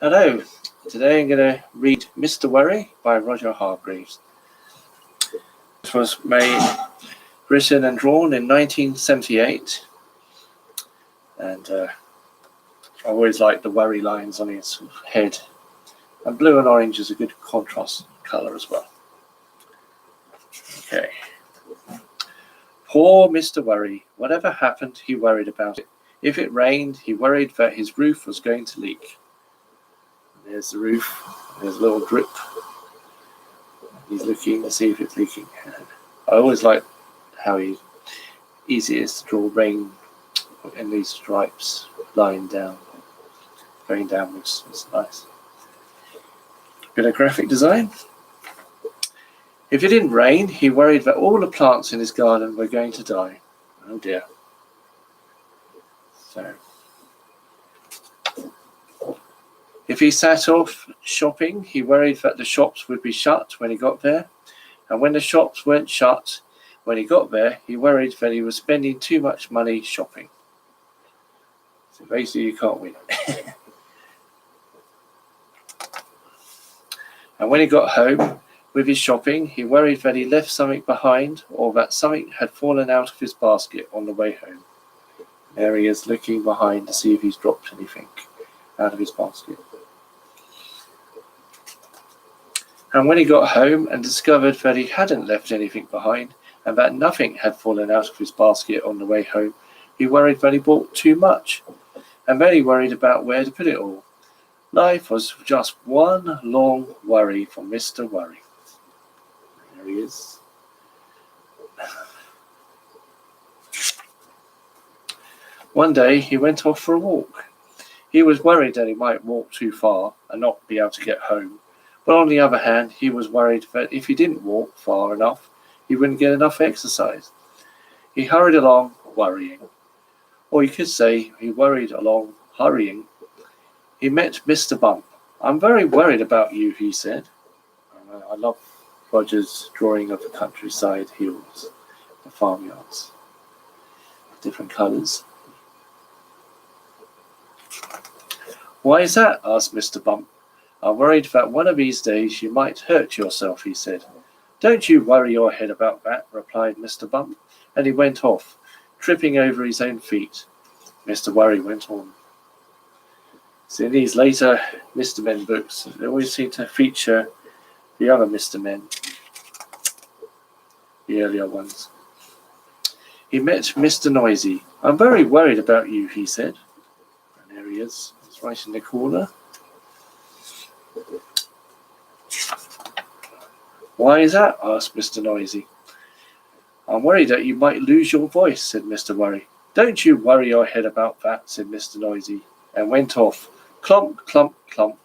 Hello, today I'm going to read Mr. Worry by Roger Hargreaves. It was written and drawn in 1978, and I always like the worry lines on his head, and blue and orange is a good contrast colour as well. Okay. Poor Mr. Worry, whatever happened, he worried about it. If it rained, he worried that his roof was going to leak. There's the roof, there's a little drip. He's looking to see if it's leaking. I always like how easy it is to draw rain in these stripes lying down, going downwards. It's nice. Bit of graphic design. If it didn't rain, he worried that all the plants in his garden were going to die. Oh dear. So, if he sat off shopping, he worried that the shops would be shut when he got there. And when the shops weren't shut when he got there, he worried that he was spending too much money shopping. So basically, you can't win. And when he got home with his shopping, he worried that he left something behind or that something had fallen out of his basket on the way home. There he is looking behind to see if he's dropped anything out of his basket. And when he got home and discovered that he hadn't left anything behind and that nothing had fallen out of his basket on the way home, he worried that he bought too much, and then he worried about where to put it all. Life was just one long worry for Mr. Worry. There he is. One day he went off for a walk. He was worried that he might walk too far and not be able to get home. But on the other hand, he was worried that if he didn't walk far enough, he wouldn't get enough exercise. He hurried along, worrying. Or you could say he worried along, hurrying. He met Mr. Bump. "I'm very worried about you," he said. I love Roger's drawing of the countryside hills, the farmyards, different colours. "Why is that?" asked Mr. Bump. "I'm worried that one of these days you might hurt yourself," he said. "Don't you worry your head about that," replied Mr. Bump, and he went off, tripping over his own feet. Mr. Worry went on. So in these later Mr. Men books, they always seem to feature the other Mr. Men, the earlier ones. He met Mr. Noisy. "I'm very worried about you," he said. And there he is. He's right in the corner. "Why is that?" asked Mr. Noisy. "I'm worried that you might lose your voice," said Mr. Worry. "Don't you worry your head about that," said Mr. Noisy, and went off. Clomp, clomp, clomp.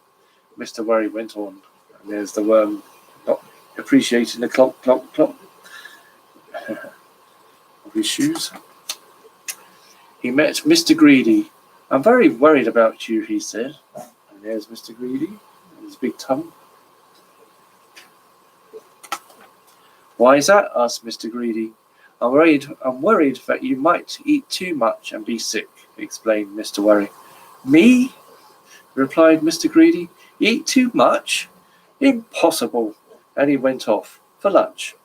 Mr. Worry went on. And there's the worm not appreciating the clomp, clomp, clomp of his shoes. He met Mr. Greedy. "I'm very worried about you," he said. And there's Mr. Greedy and his big tongue. "Why is that?" asked Mr. Greedy. I'm worried that you might eat too much and be sick," explained Mr. Worry. "Me?" replied Mr. Greedy. "Eat too much? Impossible." And he went off for lunch.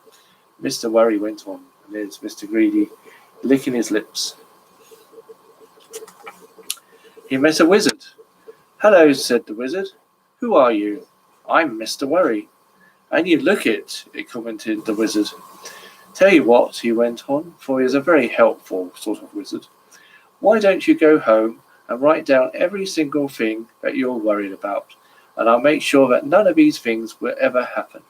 Mr. Worry went on, and there's Mr. Greedy licking his lips. He met a wizard. "Hello," said the wizard. "Who are you?" "I'm Mr. Worry." "And you look it," commented the wizard. "Tell you what," he went on, for he is a very helpful sort of wizard. "Why don't you go home and write down every single thing that you're worried about, and I'll make sure that none of these things will ever happen."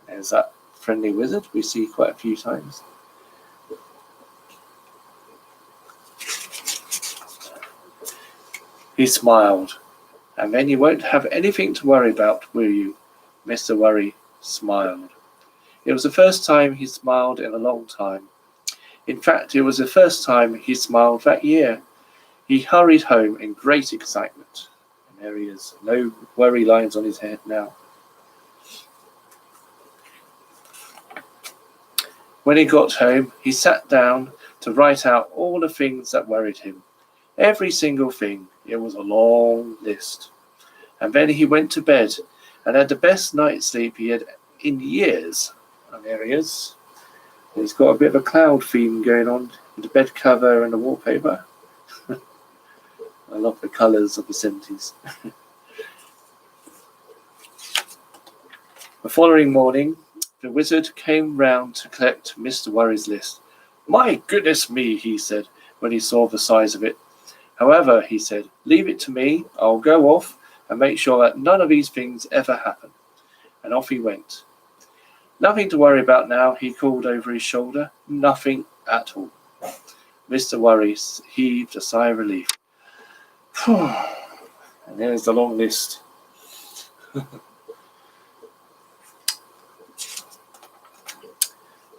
There's that friendly wizard we see quite a few times. He smiled. "And then you won't have anything to worry about, will you?" Mr. Worry smiled. It was the first time he smiled in a long time. In fact, it was the first time he smiled that year. He hurried home in great excitement. And there he is. No worry lines on his head now. When he got home, he sat down to write out all the things that worried him. Every single thing. It was a long list. And then he went to bed and had the best night's sleep he had in years. And there he is. He's got a bit of a cloud theme going on with the bed cover and the wallpaper. I love the colours of the 70s. The following morning, the wizard came round to collect Mr. Worry's list. My goodness me, he said, when he saw the size of it. However, he said, leave it to me. I'll go off and make sure that none of these things ever happen. And off he went. Nothing to worry about now, he called over his shoulder. Nothing at all. Mr. Worry heaved a sigh of relief. And there's the long list.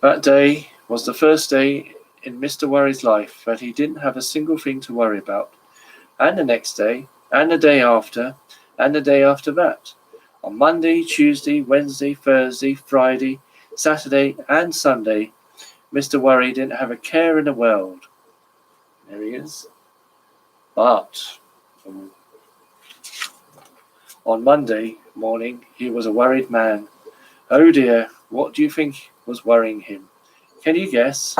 That day was the first day in Mr. Worry's life that he didn't have a single thing to worry about. And the next day, and the day after, and the day after that. On Monday, Tuesday, Wednesday, Thursday, Friday, Saturday, and Sunday, Mr. Worry didn't have a care in the world. There he is. But on Monday morning, he was a worried man. Oh dear, what do you think was worrying him? Can you guess?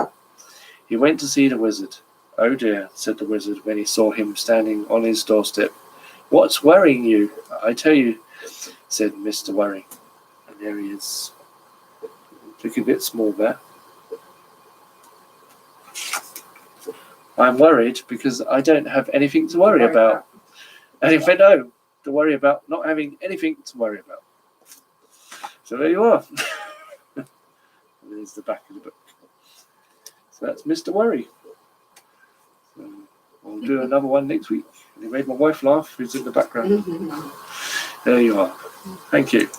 He went to see the wizard. Oh dear, said the wizard when he saw him standing on his doorstep. What's worrying you? I tell you, said Mr. Worry. And there he is. Look a bit small there. I'm worried because I don't have anything to worry about. And if I know, to worry about not having anything to worry about. So there you are. There's the back of the book. So that's Mr. Worry. So we'll do another one next week. It made my wife laugh, who's in the background. There you are. Thank you.